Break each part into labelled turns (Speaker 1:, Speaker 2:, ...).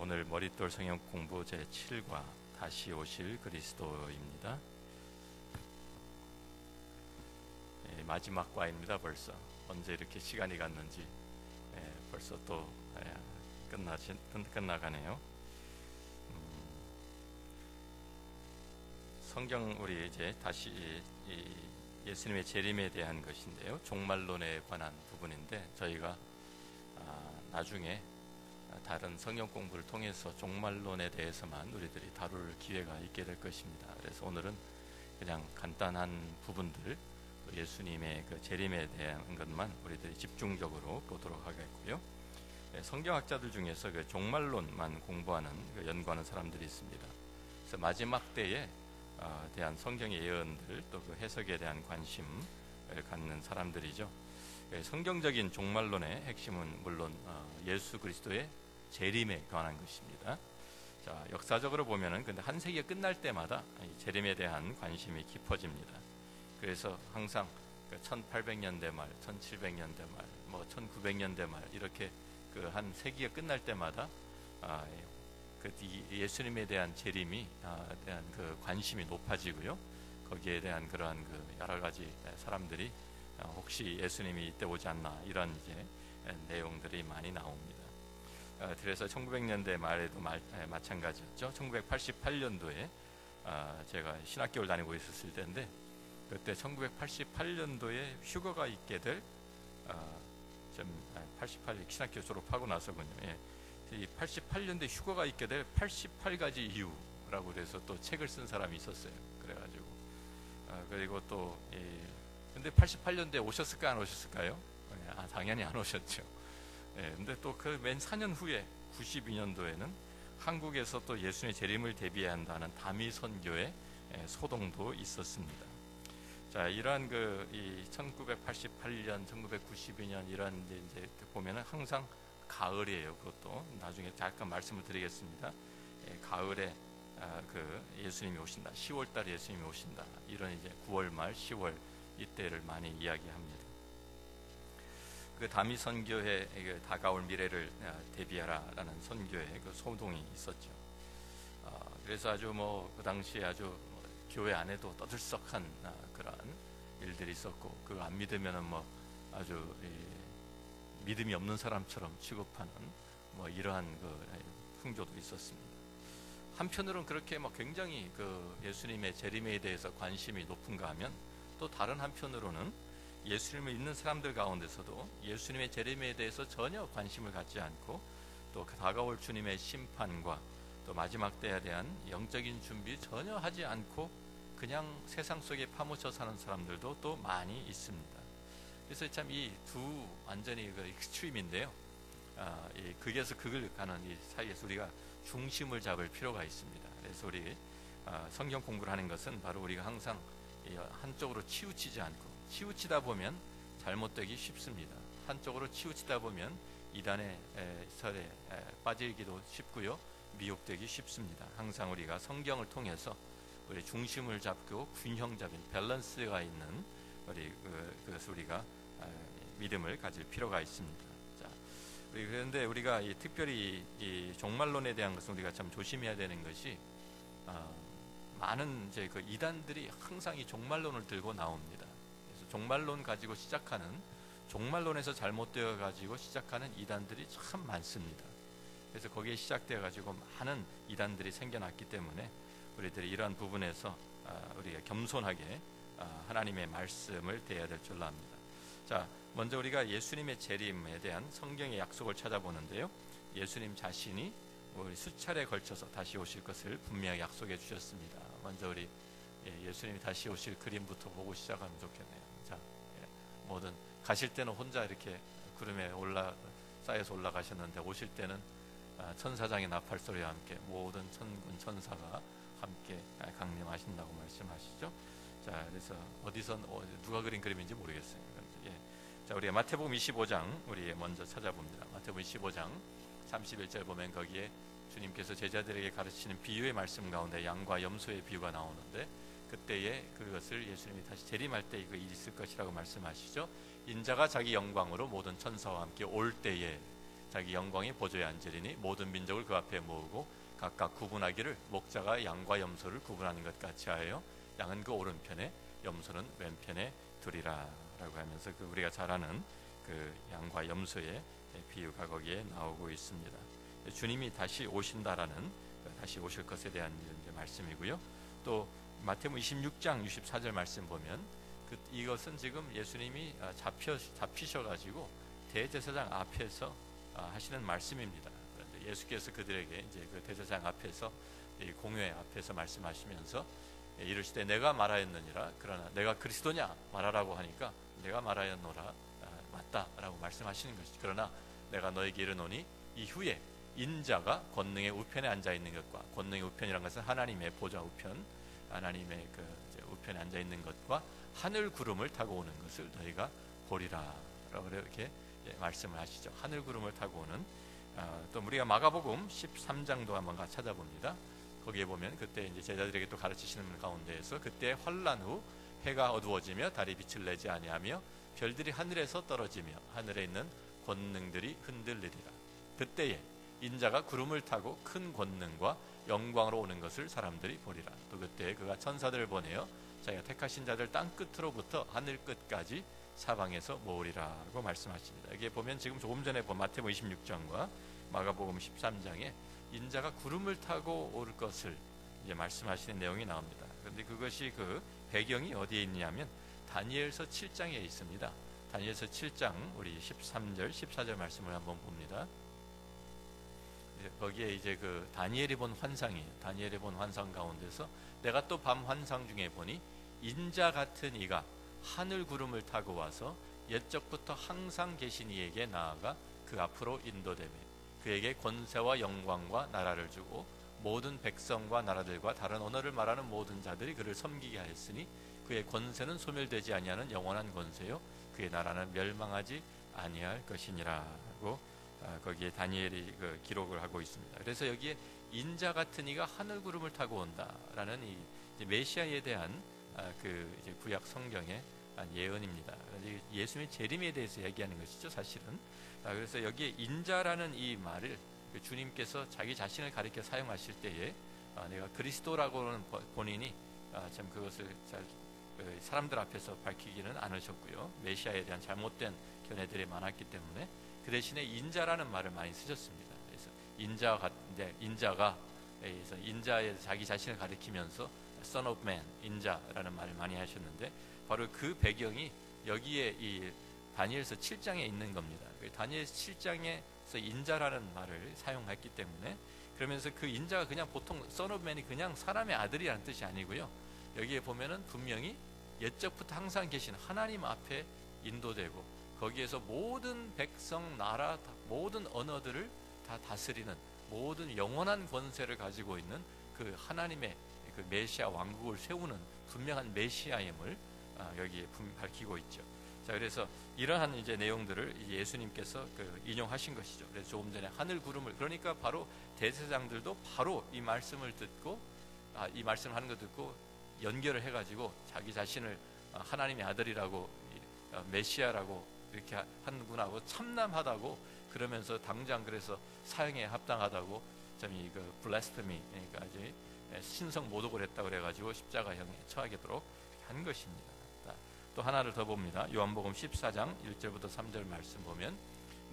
Speaker 1: 오늘 머릿돌 성경 공부 제7과 다시 오실 그리스도입니다. 마지막 과입니다. 벌써 언제 이렇게 시간이 갔는지 벌써 또 끝나가네요. 성경 우리 이제 다시 예수님의 재림에 대한 것인데요. 종말론에 관한 부분인데 저희가 나중에 다른 성경 공부를 통해서 종말론에 대해서만 우리들이 다룰 기회가 있게 될 것입니다. 그래서 오늘은 그냥 간단한 부분들, 예수님의 그 재림에 대한 것만 우리들이 집중적으로 보도록 하겠고요. 성경학자들 중에서 그 종말론만 공부하는 연구하는 사람들이 있습니다. 그래서 마지막 때에 대한 성경의 예언들 또 그 해석에 대한 관심을 갖는 사람들이죠. 성경적인 종말론의 핵심은 물론 예수 그리스도의 재림에 관한 것입니다. 자, 역사적으로 보면은 근데 한 세기가 끝날 때마다 이 재림에 대한 관심이 깊어집니다. 그래서 항상 1800년대 말, 1700년대 말, 1900년대 말 이렇게 그 한 세기가 끝날 때마다 그 예수님에 대한 재림이 대한 그 관심이 높아지고요. 거기에 대한 그러한 그 여러 가지 사람들이 혹시 예수님이 이때 오지 않나 이런 이제 내용들이 많이 나옵니다. 그래서 1900년대 말에도 마찬가지였죠. 1988년도에 제가 신학교를 다니고 있었을 때인데 그때 1988년도에 휴가가 있게 될 88 신학교 졸업하고 나서군요. 이 88년도에 휴가가 있게 될 88가지 이유라고 그래서 또 책을 쓴 사람이 있었어요. 그래가지고 그리고 또 근데 88년도에 오셨을까 안 오셨을까요? 당연히 안 오셨죠. 근데 또 그 맨 4년 후에 92년도에는 한국에서 또 예수님의 재림을 대비해야 한다는 다미 선교의 소동도 있었습니다. 자, 이러한 이 1988년, 1992년 이런 이제 보면은 항상 가을이에요. 그것도 나중에 잠깐 말씀을 드리겠습니다. 가을에 그 예수님이 오신다. 10월 달에 예수님이 오신다. 이런 이제 9월 말, 10월 이때를 많이 이야기합니다. 그 다미 선교회 다가올 미래를 대비하라라는 선교회 그 소동이 있었죠. 그래서 아주 그 당시에 아주 교회 안에도 떠들썩한 그러한 일들이 있었고 그거 안 믿으면은 아주 믿음이 없는 사람처럼 취급하는 이러한 그 풍조도 있었습니다. 한편으로는 그렇게 굉장히 그 예수님의 재림에 대해서 관심이 높은가 하면 또 다른 한편으로는 예수님을 믿는 사람들 가운데서도 예수님의 재림에 대해서 전혀 관심을 갖지 않고 또 다가올 주님의 심판과 또 마지막 때에 대한 영적인 준비 전혀 하지 않고 그냥 세상 속에 파묻혀 사는 사람들도 또 많이 있습니다. 그래서 참 이 두 완전히 그 익스트림인데요. 이 극에서 극을 가는 이 사이에서 우리가 중심을 잡을 필요가 있습니다. 그래서 우리 성경 공부를 하는 것은 바로 우리가 항상 한쪽으로 치우치지 않고 치우치다 보면 잘못되기 쉽습니다. 한쪽으로 치우치다 보면 이단의 설에 빠지기도 쉽고요. 미혹되기 쉽습니다. 항상 우리가 성경을 통해서 우리 중심을 잡고 균형 잡힌 밸런스가 있는 그것을 우리가 믿음을 가질 필요가 있습니다. 자, 그런데 우리가 특별히 이 종말론에 대한 것은 우리가 참 조심해야 되는 것이 많은 이제 그 이단들이 항상 이 종말론을 들고 나옵니다. 그래서 종말론 가지고 시작하는 종말론에서 잘못되어 가지고 시작하는 이단들이 참 많습니다. 그래서 거기에 시작되어 가지고 많은 이단들이 생겨났기 때문에 우리들이 이러한 부분에서 우리가 겸손하게 하나님의 말씀을 대해야 될 줄로 압니다. 자, 먼저 우리가 예수님의 재림에 대한 성경의 약속을 찾아보는데요. 예수님 자신이 우리 수차례에 걸쳐서 다시 오실 것을 분명히 약속해 주셨습니다. 먼저 우리 예수님이 다시 오실 그림부터 보고 시작하면 좋겠네요. 자, 뭐든 가실 때는 혼자 이렇게 구름에 쌓여서 올라가셨는데 오실 때는 천사장의 나팔 소리와 함께 모든 천군 천사가 함께 강림하신다고 말씀하시죠. 자, 그래서 어디서 누가 그린 그림인지 모르겠어요. 자, 우리가 마태복음 25장 우리 먼저 찾아봅니다. 마태복음 25장 31절 보면 거기에 주님께서 제자들에게 가르치는 비유의 말씀 가운데 양과 염소의 비유가 나오는데 그때에 그것을 예수님이 다시 재림할 때 이거 있을 것이라고 말씀하시죠. 인자가 자기 영광으로 모든 천사와 함께 올 때에 자기 영광의 보좌에 앉으리니 모든 민족을 그 앞에 모으고 각각 구분하기를 목자가 양과 염소를 구분하는 것 같이 하여 양은 그 오른편에 염소는 왼편에 두리라 라고 하면서 그 우리가 잘 아는 그 양과 염소의 비유가 거기에 나오고 있습니다. 주님이 다시 오신다라는, 다시 오실 것에 대한 이제 말씀이고요. 또 마태복음 26장 64절 말씀 보면 이것은 지금 예수님이 잡히셔가지고 대제사장 앞에서 하시는 말씀입니다. 그런데 예수께서 그들에게 이제 그 대제사장 앞에서, 이 공회 앞에서 말씀하시면서 이르시되 내가 말하였느니라, 그러나 내가 그리스도냐 말하라고 하니까 내가 말하였노라, 맞다라고 말씀하시는 것이죠. 그러나 내가 너에게 이르노니 이후에 인자가 권능의 우편에 앉아 있는 것과, 권능의 우편이란 것은 하나님의 보좌 우편, 하나님의 그 우편에 앉아 있는 것과 하늘 구름을 타고 오는 것을 너희가 보리라라고 이렇게 말씀을 하시죠. 하늘 구름을 타고 오는. 또 우리가 마가복음 13장도 한번 같이 찾아봅니다. 거기에 보면 그때 이제 제자들에게 또 가르치시는 가운데에서 그때 환란 후 해가 어두워지며 달이 빛을 내지 아니하며 별들이 하늘에서 떨어지며 하늘에 있는 권능들이 흔들리리라. 그때에 인자가 구름을 타고 큰 권능과 영광으로 오는 것을 사람들이 보리라. 또 그때 그가 천사들을 보내어 자기가 택하신 자들 땅 끝으로부터 하늘 끝까지 사방에서 모으리라고 말씀하십니다. 여기에 보면 지금 조금 전에 본 마태복음 26장과 마가복음 13장에 인자가 구름을 타고 올 것을 이제 말씀하시는 내용이 나옵니다. 그런데 그것이 그 배경이 어디에 있냐면 다니엘서 7장에 있습니다. 다니엘서 7장 우리 13절 14절 말씀을 한번 봅니다. 거기에 이제 그 다니엘이 본 환상이, 다니엘이 본 환상 가운데서 내가 또 밤 환상 중에 보니 인자 같은 이가 하늘 구름을 타고 와서 옛적부터 항상 계신 이에게 나아가 그 앞으로 인도되며 그에게 권세와 영광과 나라를 주고 모든 백성과 나라들과 다른 언어를 말하는 모든 자들이 그를 섬기게 하였으니 그의 권세는 소멸되지 아니하는 영원한 권세요 그의 나라는 멸망하지 아니할 것이니라고 거기에 다니엘이 그 기록을 하고 있습니다. 그래서 여기에 인자 같은 이가 하늘 구름을 타고 온다라는 이 메시아에 대한 그 이제 구약 성경의 예언입니다. 예수님의 재림에 대해서 얘기하는 것이죠, 사실은. 그래서 여기에 인자라는 이 말을 주님께서 자기 자신을 가리켜 사용하실 때에 내가 그리스도라고는 본인이 참 그것을 잘 사람들 앞에서 밝히기는 않으셨고요. 메시아에 대한 잘못된 견해들이 많았기 때문에 그 대신에 인자라는 말을 많이 쓰셨습니다. 그래서 인자가 그래서 인자에 자기 자신을 가리키면서 Son of Man, 인자라는 말을 많이 하셨는데 바로 그 배경이 여기에 이 다니엘서 7장에 있는 겁니다. 다니엘서 7장에서 인자라는 말을 사용했기 때문에 그러면서 그 인자가 그냥 보통 Son of Man이 그냥 사람의 아들이라는 뜻이 아니고요. 여기에 보면은 분명히 옛적부터 항상 계신 하나님 앞에 인도되고 거기에서 모든 백성, 나라, 모든 언어들을 다 다스리는 모든 영원한 권세를 가지고 있는 그 하나님의 그 메시아 왕국을 세우는 분명한 메시아임을 여기에 밝히고 있죠. 자, 그래서 이러한 이제 내용들을 예수님께서 그 인용하신 것이죠. 그래서 조금 전에 하늘 구름을, 그러니까 바로 대제사장들도 바로 이 말씀을 듣고 이 말씀을 하는 거 듣고 연결을 해가지고 자기 자신을 하나님의 아들이라고 메시아라고 이렇게 하는구나 하고 참남하다고 그러면서 당장 그래서 사형에 합당하다고 참 이거 블라스페미, 그러니까 이제 신성 모독을 했다고 그래가지고 십자가형에 처하게도록 한 것입니다. 또 하나를 더 봅니다. 요한복음 14장 1절부터 3절 말씀 보면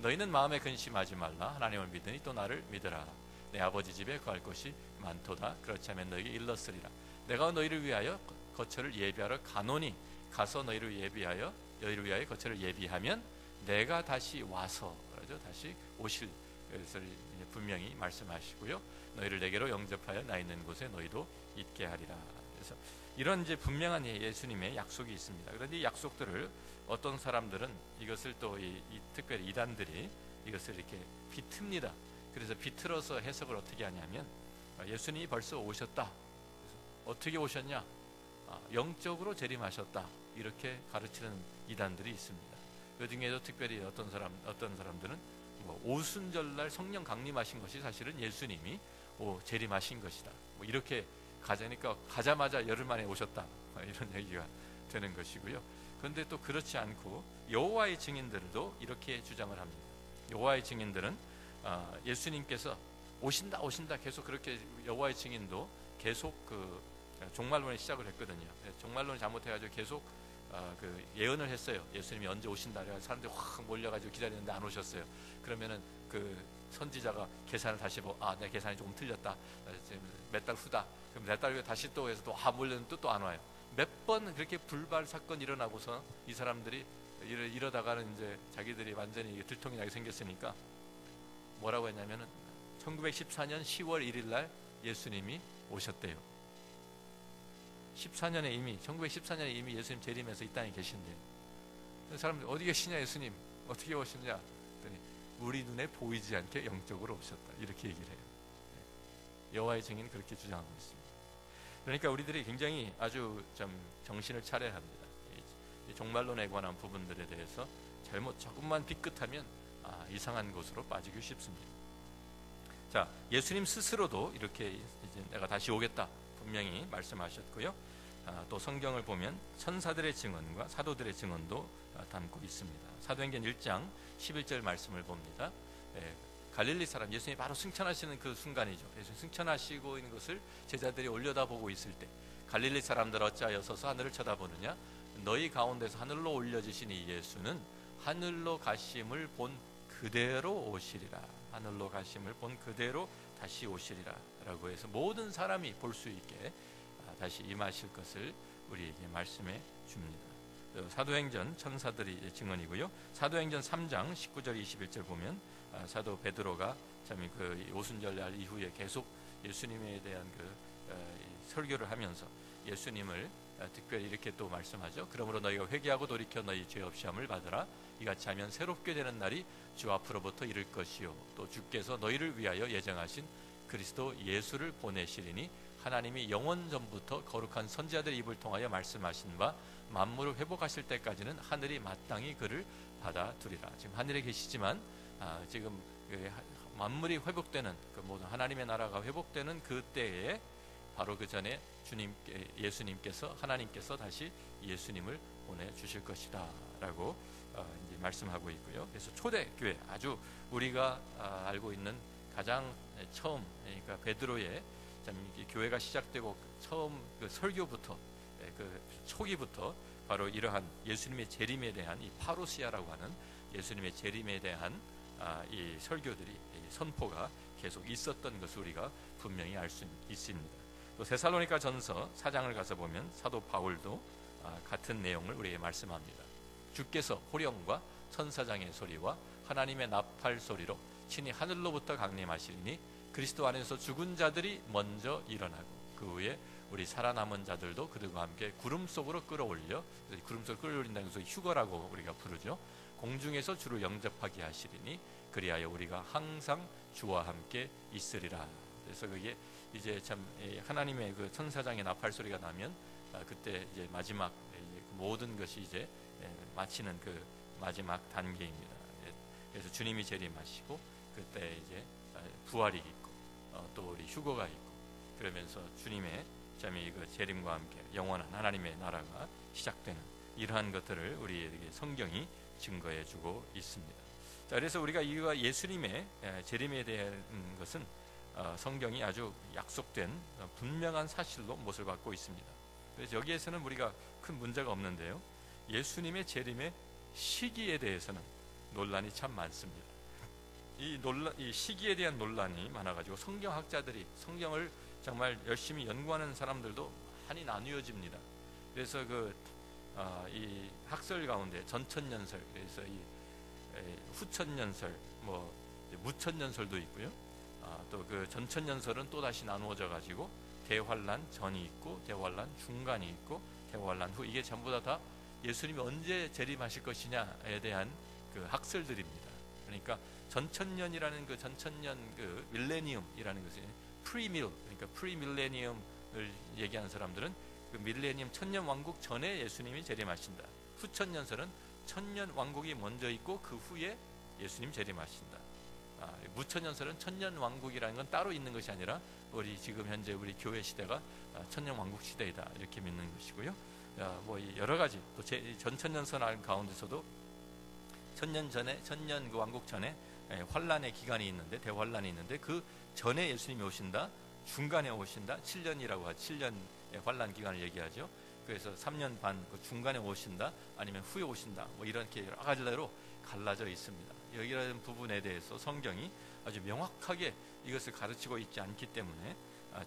Speaker 1: 너희는 마음에 근심하지 말라. 하나님을 믿으니 또 나를 믿으라. 내 아버지 집에 거할 곳이 많도다. 그렇지 않으면 너희에게 일렀으리라. 내가 너희를 위하여 거처를 예비하러 가노니 가서 너희를 위하여 거처를 예비하면 내가 다시 와서, 그러죠, 다시 오실 것을 분명히 말씀하시고요. 너희를 내게로 영접하여 나 있는 곳에 너희도 있게 하리라. 그래서 이런 이제 분명한 예수님의 약속이 있습니다. 그런데 이 약속들을 어떤 사람들은 이것을 또 특별히 이단들이 이것을 이렇게 비틉니다. 그래서 비틀어서 해석을 어떻게 하냐면 예수님이 벌써 오셨다. 그래서 어떻게 오셨냐? 영적으로 재림하셨다. 이렇게 가르치는 이단들이 있습니다. 그 중에도 특별히 어떤 사람들은 오순절날 성령 강림하신 것이 사실은 예수님이 재림하신 것이다. 이렇게 가자니까 가자마자 열흘 만에 오셨다. 이런 얘기가 되는 것이고요. 그런데 또 그렇지 않고 여호와의 증인들도 이렇게 주장을 합니다. 여호와의 증인들은 예수님께서 오신다 오신다 계속 그렇게 여호와의 증인도 계속 그 종말론의 시작을 했거든요. 종말론을 잘못해가지고 계속 그 예언을 했어요. 예수님이 언제 오신다. 그래서 사람들이 확 몰려가지고 기다리는데 안 오셨어요. 그러면은 그 선지자가 계산을 다시 보고 내 계산이 조금 틀렸다. 몇 달 후다. 그럼 몇 달 후에 다시 또 해서 또 몰렸는데 또 안 와요. 몇 번 그렇게 불발 사건이 일어나고서 이 사람들이 이러다가는 이제 자기들이 완전히 들통이 나게 생겼으니까 뭐라고 했냐면은 1914년 10월 1일 날 예수님이 오셨대요. 1914년에 이미 예수님 재림해서 이 땅에 계신대요. 사람들이 어디 계시냐 예수님 어떻게 오셨냐 그랬더니 우리 눈에 보이지 않게 영적으로 오셨다 이렇게 얘기를 해요. 여호와의 증인은 그렇게 주장하고 있습니다. 그러니까 우리들이 굉장히 아주 좀 정신을 차려야 합니다. 이 종말론에 관한 부분들에 대해서 잘못 조금만 삐끗하면 이상한 곳으로 빠지기 쉽습니다. 자, 예수님 스스로도 이렇게 이제 내가 다시 오겠다 분명히 말씀하셨고요. 또 성경을 보면 천사들의 증언과 사도들의 증언도 담고 있습니다. 사도행전 1장 11절 말씀을 봅니다. 갈릴리 사람 예수님이 바로 승천하시는 그 순간이죠. 예수님 승천하시고 있는 것을 제자들이 올려다보고 있을 때 갈릴리 사람들 어찌하여 서서 하늘을 쳐다보느냐 너희 가운데서 하늘로 올려지신 이 예수는 하늘로 가심을 본 그대로 오시리라. 하늘로 가심을 본 그대로 다시 오시리라 라고 해서 모든 사람이 볼 수 있게 다시 임하실 것을 우리에게 말씀해 줍니다. 사도행전 천사들이 증언이고요. 사도행전 3장 19절 21절 보면 사도 베드로가 참 그 오순절날 이후에 계속 예수님에 대한 그 설교를 하면서 예수님을 특별히 이렇게 또 말씀하죠. 그러므로 너희가 회개하고 돌이켜 너희 죄 없이 함을 받으라. 이같이 하면 새롭게 되는 날이 주 앞으로부터 이를 것이요 또 주께서 너희를 위하여 예정하신 그리스도 예수를 보내시리니 하나님이 영원 전부터 거룩한 선지자들의 입을 통하여 말씀하신 바 만물을 회복하실 때까지는 하늘이 마땅히 그를 받아두리라. 지금 하늘에 계시지만 지금 만물이 회복되는 그 모든 하나님의 나라가 회복되는 그때에 바로 그 전에 예수님께서 하나님께서 다시 예수님을 보내주실 것이다 라고 이제 말씀하고 있고요. 그래서 초대교회 아주 우리가 알고 있는 가장 처음 그러니까 베드로의 교회가 시작되고 처음 그 설교부터 그 초기부터 바로 이러한 예수님의 재림에 대한 이 파루시아라고 하는 예수님의 재림에 대한 이 설교들이 이 선포가 계속 있었던 것을 우리가 분명히 알 수 있습니다. 또 데살로니가 전서 4장을 가서 보면 사도 바울도 같은 내용을 우리에게 말씀합니다. 주께서 호령과 천사장의 소리와 하나님의 나팔 소리로 친히 하늘로부터 강림하시리니 그리스도 안에서 죽은 자들이 먼저 일어나고 그 후에 우리 살아남은 자들도 그들과 함께 구름 속으로 끌어올려 구름 속으로 끌어올린다는 것을 휴거라고 우리가 부르죠. 공중에서 주를 영접하게 하시리니 그리하여 우리가 항상 주와 함께 있으리라. 그래서 그게 이제 참 하나님의 그 천사장의 나팔 소리가 나면 그때 이제 마지막 모든 것이 이제 마치는 그 마지막 단계입니다. 그래서 주님이 재림하시고 그때 이제 부활이 있고 또 우리 휴거가 있고 그러면서 주님의 참이 그 재림과 함께 영원한 하나님의 나라가 시작되는 이러한 것들을 우리에게 성경이 증거해주고 있습니다. 자, 그래서 우리가 이와 예수님의 재림에 대한 것은 성경이 아주 약속된 분명한 사실로 못을 받고 있습니다. 그래서 여기에서는 우리가 큰 문제가 없는데요. 예수님의 재림의 시기에 대해서는 논란이 참 많습니다. 이 시기에 대한 논란이 많아가지고 성경학자들이 성경을 정말 열심히 연구하는 사람들도 많이 나뉘어집니다. 그래서 이 학설 가운데 전천년설, 그래서 이 후천년설, 무천년설도 있고요. 또 그 전천년설은 또 다시 나누어져 가지고 대환란 전이 있고 대환란 중간이 있고 대환란 후 이게 전부 다 예수님이 언제 재림하실 것이냐에 대한 그 학설들입니다. 그러니까 전천년이라는 그 전천년 그 밀레니엄이라는 것이 프리밀 그러니까 프리밀레니엄을 얘기하는 사람들은 그 밀레니엄 천년 왕국 전에 예수님이 재림하신다. 후천년설은 천년 왕국이 먼저 있고 그 후에 예수님 재림하신다. 무천년설은 천년 왕국이라는 건 따로 있는 것이 아니라 우리 지금 현재 우리 교회 시대가 천년 왕국 시대이다 이렇게 믿는 것이고요. 여러 가지 또 전천년설 가운데서도 천년 그 왕국 전에 환란의 기간이 있는데, 대환란이 있는데, 그 전에 예수님이 오신다, 중간에 오신다, 7년이라고 하죠. 7년 환란 기간을 얘기하죠. 그래서 3년 반 그 중간에 오신다, 아니면 후에 오신다, 뭐 이렇게 여러 가지로 갈라져 있습니다. 여기라는 부분에 대해서 성경이 아주 명확하게 이것을 가르치고 있지 않기 때문에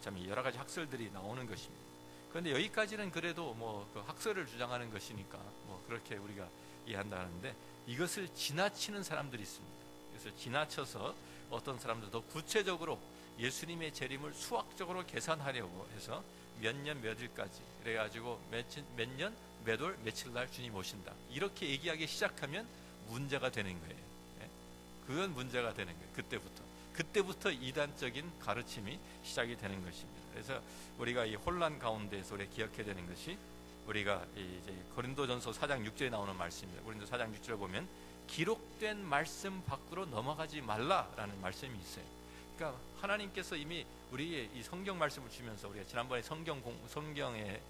Speaker 1: 참 여러 가지 학설들이 나오는 것입니다. 그런데 여기까지는 그래도 그 학설을 주장하는 것이니까 그렇게 우리가 이해한다는데, 이것을 지나치는 사람들이 있습니다. 그래서 지나쳐서 어떤 사람들 더 구체적으로 예수님의 재림을 수학적으로 계산하려고 해서 몇 년 몇 일까지 그래가지고 몇 년 몇 월 며칠 날 주님 오신다, 이렇게 얘기하기 시작하면 문제가 되는 거예요. 그건 문제가 되는 거예요. 그때부터 이단적인 가르침이 시작이 되는 것입니다. 그래서 우리가 이 혼란 가운데서 우리가 기억해야 되는 것이, 우리가 이제 고린도전서 4장 6절에 나오는 말씀입니다. 고린도 4장 6절을 보면 기록된 말씀 밖으로 넘어가지 말라라는 말씀이 있어요. 그러니까 하나님께서 이미 우리의 이 성경 말씀을 주면서, 우리가 지난번에 성경에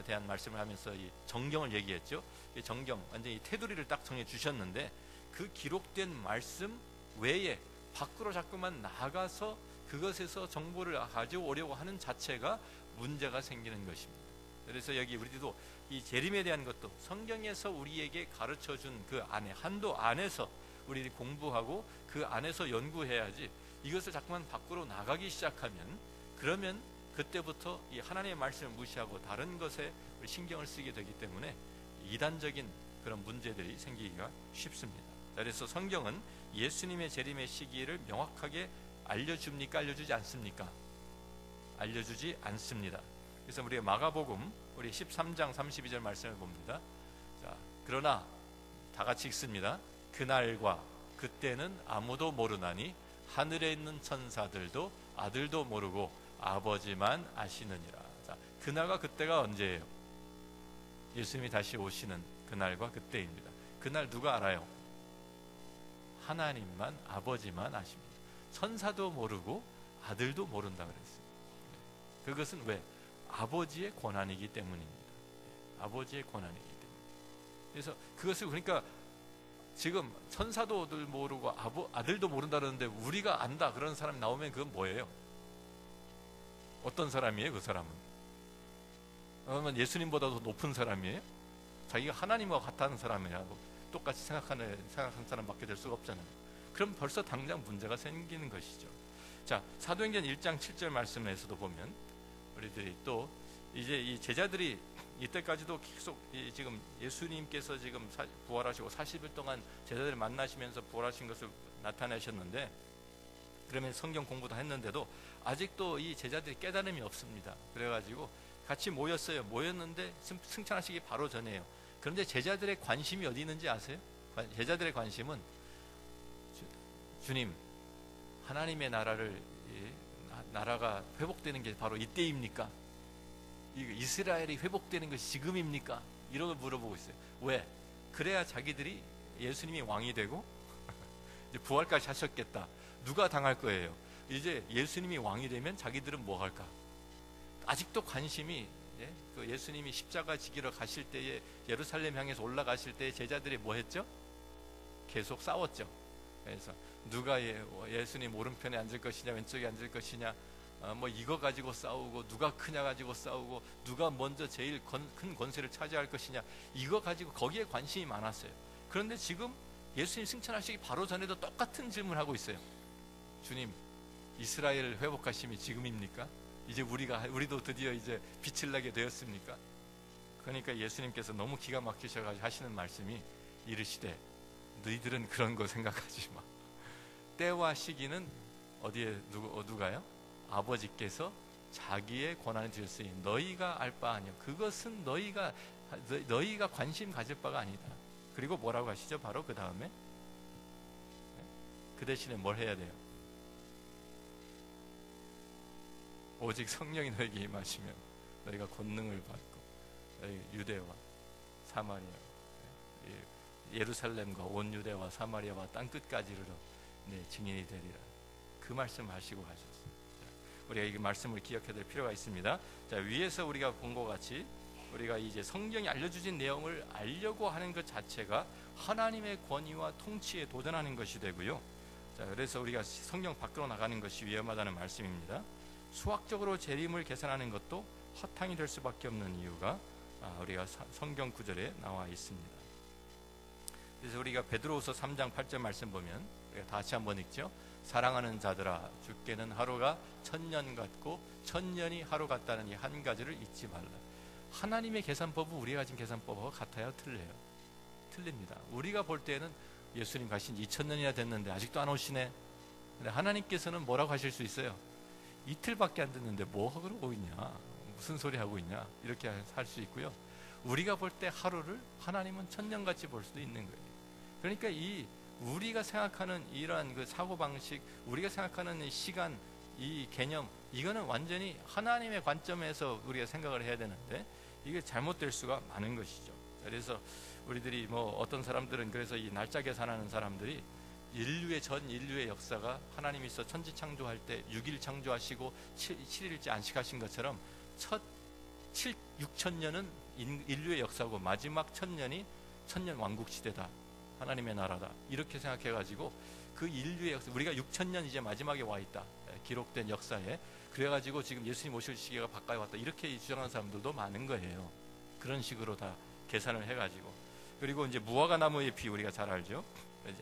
Speaker 1: 대한 말씀을 하면서 이 정경을 얘기했죠. 이 정경 완전히 테두리를 딱 정해 주셨는데, 그 기록된 말씀 외에 밖으로 자꾸만 나가서 그것에서 정보를 가져오려고 하는 자체가 문제가 생기는 것입니다. 그래서 여기 우리도 이 재림에 대한 것도 성경에서 우리에게 가르쳐준 그 안에, 한도 안에서 우리들이 공부하고 그 안에서 연구해야지, 이것을 자꾸만 밖으로 나가기 시작하면, 그러면 그때부터 이 하나님의 말씀을 무시하고 다른 것에 우리 신경을 쓰게 되기 때문에 이단적인 그런 문제들이 생기기가 쉽습니다. 그래서 성경은 예수님의 재림의 시기를 명확하게 알려줍니까? 알려주지 않습니까? 알려주지 않습니다. 그래서 우리가 마가복음 우리 13장 32절 말씀을 봅니다. 자, 그러나 다 같이 읽습니다. 그날과 그때는 아무도 모르나니 하늘에 있는 천사들도 아들도 모르고 아버지만 아시느니라. 자, 그날과 그때가 언제예요? 예수님이 다시 오시는 그날과 그때입니다. 그날 누가 알아요? 하나님만, 아버지만 아십니다. 천사도 모르고 아들도 모른다 그랬어요. 그것은 왜? 아버지의 권한이기 때문입니다. 아버지의 권한이기 때문에. 그래서 그것을, 그러니까 지금 천사도 모르고 아들도 모른다 그러는데 우리가 안다 그런 사람이 나오면 그건 뭐예요? 어떤 사람이에요? 그 사람은 그러면 예수님보다도 높은 사람이에요? 자기가 하나님과 같다는 사람이야 똑같이 생각하는 사람밖에 될 수가 없잖아요. 그럼 벌써 당장 문제가 생기는 것이죠. 자, 사도행전 1장 7절 말씀에서도 보면 우리들이 또 이제 이 제자들이 이때까지도 계속 지금 예수님께서 지금 부활하시고 40일 동안 제자들을 만나시면서 부활하신 것을 나타내셨는데, 그러면 성경 공부도 했는데도 아직도 이 제자들이 깨달음이 없습니다. 그래가지고 같이 모였는데 승천하시기 바로 전에요. 그런데 제자들의 관심이 어디 있는지 아세요? 제자들의 관심은 주님, 하나님의 나라가 회복되는 게 바로 이때입니까? 이스라엘이 회복되는 것이 지금입니까? 이런 걸 물어보고 있어요. 왜? 그래야 자기들이 예수님이 왕이 되고 이제 부활까지 하셨겠다. 누가 당할 거예요? 이제 예수님이 왕이 되면 자기들은 뭐 할까? 아직도 관심이 그 예수님이 십자가 지기러 가실 때에 예루살렘 향해서 올라가실 때에 제자들이 뭐 했죠? 계속 싸웠죠. 그래서 누가 예수님 오른편에 앉을 것이냐 왼쪽에 앉을 것이냐, 뭐 이거 가지고 싸우고, 누가 크냐 가지고 싸우고, 누가 먼저 제일 큰 권세를 차지할 것이냐, 이거 가지고 거기에 관심이 많았어요. 그런데 지금 예수님 승천하시기 바로 전에도 똑같은 질문을 하고 있어요. 주님, 이스라엘 회복하심이 지금입니까? 이제 우리도 드디어 이제 빛을 내게 되었습니까? 그러니까 예수님께서 너무 기가 막히셔가지고 하시는 말씀이 이르시되 너희들은 그런 거 생각하지 마. 때와 시기는 어디에 누가요? 아버지께서 자기의 권한을 주셨으니 너희가 알 바 아니요. 그것은 너희가 관심 가질 바가 아니다. 그리고 뭐라고 하시죠? 바로 그 다음에 그 대신에 뭘 해야 돼요? 오직 성령이 너에게 임하시면 너희가 권능을 받고 너희 유대와 사마리아, 예루살렘과 온 유대와 사마리아와 땅끝까지 이르러 내 증인이 되리라. 그 말씀 하시고 가셨어요. 우리가 이 말씀을 기억해야 될 필요가 있습니다. 자, 위에서 우리가 본 것 같이 우리가 이제 성경이 알려주신 내용을 알려고 하는 것 자체가 하나님의 권위와 통치에 도전하는 것이 되고요. 자, 그래서 우리가 성경 밖으로 나가는 것이 위험하다는 말씀입니다. 수학적으로 재림을 계산하는 것도 허탕이 될 수밖에 없는 이유가 우리가 성경 구절에 나와 있습니다. 그래서 우리가 베드로후서 3장 8절 말씀 보면 우리가 다시 한번 읽죠. 사랑하는 자들아, 주께는 하루가 천년 같고 천년이 하루 같다는 이 한 가지를 잊지 말라. 하나님의 계산법은 우리가 가진 계산법하고 같아요, 틀려요? 틀립니다. 우리가 볼 때는 예수님 가신 지 2000년이나 됐는데 아직도 안 오시네. 근데 하나님께서는 뭐라고 하실 수 있어요? 이틀밖에 안 됐는데 뭐 하고 있냐, 무슨 소리 하고 있냐, 이렇게 할 수 있고요. 우리가 볼 때 하루를 하나님은 천년같이 볼 수도 있는 거예요. 그러니까 이 우리가 생각하는 이러한 그 사고방식, 우리가 생각하는 이 시간, 이 개념, 이거는 완전히 하나님의 관점에서 우리가 생각을 해야 되는데 이게 잘못될 수가 많은 것이죠. 그래서 우리들이 뭐 어떤 사람들은 그래서 이 날짜 계산하는 사람들이 전 인류의 역사가 하나님이 있어 천지 창조할 때 6일 창조하시고 7일째 안식하신 것처럼 첫 6천년은 인류의 역사고 마지막 1000년이 천년 왕국시대다, 하나님의 나라다, 이렇게 생각해가지고 그 인류의 역사, 우리가 6000년 이제 마지막에 와 있다, 기록된 역사에, 그래가지고 지금 예수님 오실 시기가 가까이 왔다, 이렇게 주장하는 사람들도 많은 거예요. 그런 식으로 다 계산을 해가지고. 그리고 이제 무화과 나무의 비 우리가 잘 알죠.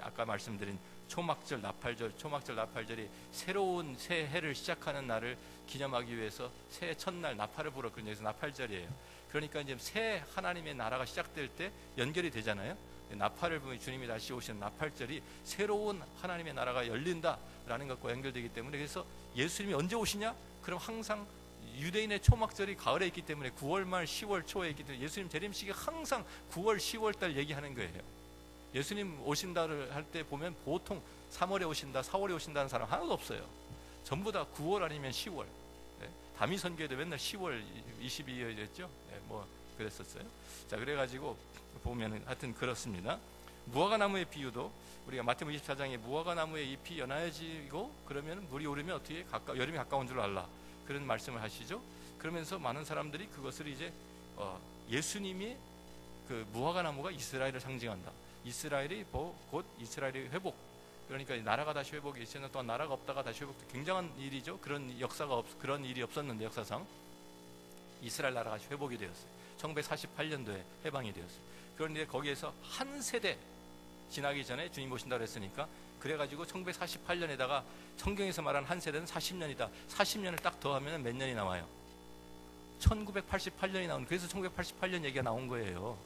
Speaker 1: 아까 말씀드린 초막절 나팔절이 새로운 새해를 시작하는 날을 기념하기 위해서 새해 첫날 나팔을 불어, 그래서 나팔절이에요. 그러니까 이제 새 하나님의 나라가 시작될 때 연결이 되잖아요. 나팔을 보면 주님이 다시 오시는 나팔절이 새로운 하나님의 나라가 열린다라는 것과 연결되기 때문에, 그래서 예수님이 언제 오시냐? 그럼 항상 유대인의 초막절이 가을에 있기 때문에 9월 말 10월 초에 있기 때문에 예수님 재림식이 항상 9월 10월 달 얘기하는 거예요. 예수님 오신다를 할 때 보면 보통 3월에 오신다, 4월에 오신다는 사람 하나도 없어요. 전부 다 9월 아니면 10월. 다미 선교에도 맨날 10월 22일이었죠. 뭐 그랬었어요. 자, 그래가지고 보면은 하여튼 그렇습니다. 무화과 나무의 비유도 우리가 마태복음 24장에 무화과 나무의 잎이 연하여지고 그러면 물이 오르면 어떻게 여름이 가까운 줄 알라, 그런 말씀을 하시죠. 그러면서 많은 사람들이 그것을 이제 예수님이 그 무화과 나무가 이스라엘을 상징한다. 이스라엘이 곧 이스라엘의 회복, 그러니까 나라가 다시 회복이 2000년 동안 나라가 없다가 다시 회복, 굉장한 일이죠. 그런 일이 없었는데 역사상 이스라엘 나라가 다시 회복이 되었어요. 1948년도에 해방이 되었어요. 그런데 거기에서 한 세대 지나기 전에 주님 오신다고 했으니까, 그래가지고 1948년에다가 성경에서 말하는 한 세대는 40년이다. 40년을 딱 더하면 몇 년이 나와요? 1988년이 나오는, 그래서 1988년 얘기가 나온 거예요.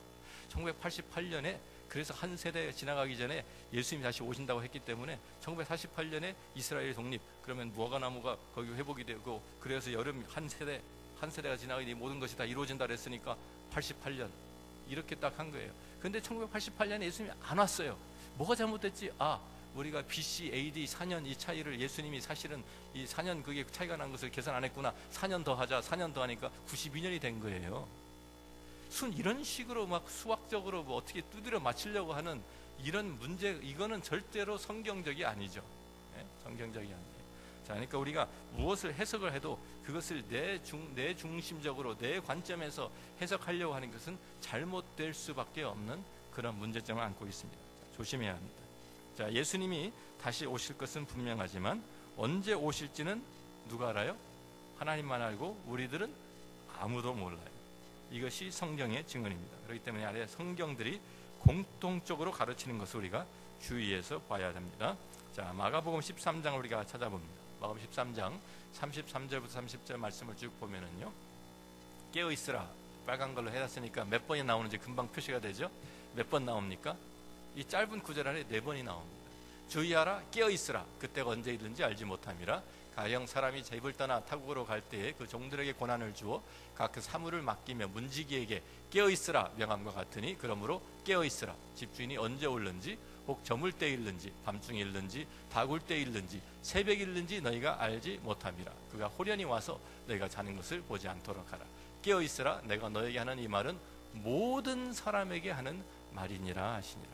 Speaker 1: 1988년에 그래서 한 세대 지나가기 전에 예수님이 다시 오신다고 했기 때문에 1948년에 이스라엘 독립, 그러면 무화과 나무가 거기 회복이 되고, 그래서 여름 한 세대가 지나가니 모든 것이 다 이루어진다 그랬으니까 88년 이렇게 딱 한 거예요. 근데 1988년에 예수님이 안 왔어요. 뭐가 잘못됐지? 우리가 BC, AD 4년 이 차이를 예수님이 사실은 이 4년 그게 차이가 난 것을 계산 안 했구나. 4년 더 하자. 4년 더 하니까 92년이 된 거예요. 이런 식으로 막 수학적으로 뭐 어떻게 두드려 맞추려고 하는 이런 문제, 이거는 절대로 성경적이 아니죠. 성경적이 아니에요. 자, 그러니까 우리가 무엇을 해석을 해도 그것을 내 중심적으로 내 관점에서 해석하려고 하는 것은 잘못될 수밖에 없는 그런 문제점을 안고 있습니다. 자, 조심해야 합니다. 자, 예수님이 다시 오실 것은 분명하지만 언제 오실지는 누가 알아요? 하나님만 알고 우리들은 아무도 몰라요. 이것이 성경의 증언입니다. 그렇기 때문에 아래 성경들이 공통적으로 가르치는 것을 우리가 주의해서 봐야 됩니다. 자, 마가복음 13장을 우리가 찾아봅니다. 마가복음 13장 33절부터 30절 말씀을 쭉 보면은요, 깨어 있으라, 빨간 걸로 해놨으니까 몇 번이 나오는지 금방 표시가 되죠. 몇 번 나옵니까? 이 짧은 구절 안에 4번이 나옵니다. 주의하라, 깨어 있으라, 그때가 언제 이른지 알지 못함이라. 가령 사람이 집을 떠나 타국으로 갈 때에 그 종들에게 고난을 주어 각 그 사물을 맡기며 문지기에게 깨어 있으라 명함과 같으니, 그러므로 깨어 있으라. 집주인이 언제 올는지, 혹 저물 때 일는지, 밤중에 일는지, 다굴 때 일는지, 새벽 일는지 너희가 알지 못함이라. 그가 호련히 와서 너희가 자는 것을 보지 않도록 하라. 깨어 있으라, 내가 너에게 하는 이 말은 모든 사람에게 하는 말이니라 하시니라.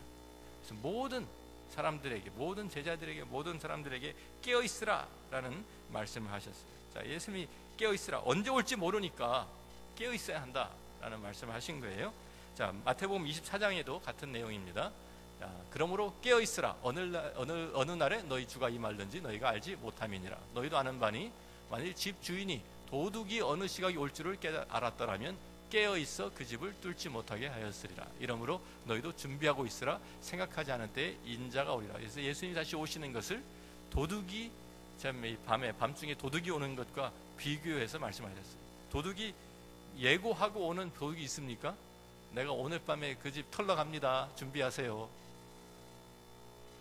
Speaker 1: 그래서 모든 사람들에게, 모든 제자들에게, 모든 사람들에게 깨어 있으라 라는 말씀을 하셨어요. 자, 예수님이 깨어 있으라, 언제 올지 모르니까 깨어 있어야 한다 라는 말씀을 하신 거예요. 자, 마태복음 24장에도 같은 내용입니다. 자, 그러므로 깨어 있으라. 어느 날에 너희 주가 임할는지 너희가 알지 못함이니라. 너희도 아는 바니 만일 집 주인이 도둑이 어느 시각이 올 줄을 알았더라면 깨어 있어 그 집을 뚫지 못하게 하였으리라. 이러므로 너희도 준비하고 있으라. 생각하지 않은 때에 인자가 오리라. 그래서 예수님이 다시 오시는 것을 도둑이 밤중에 도둑이 오는 것과 비교해서 말씀하셨어요. 도둑이 예고하고 오는 도둑이 있습니까? 내가 오늘 밤에 그 집 털러 갑니다. 준비하세요.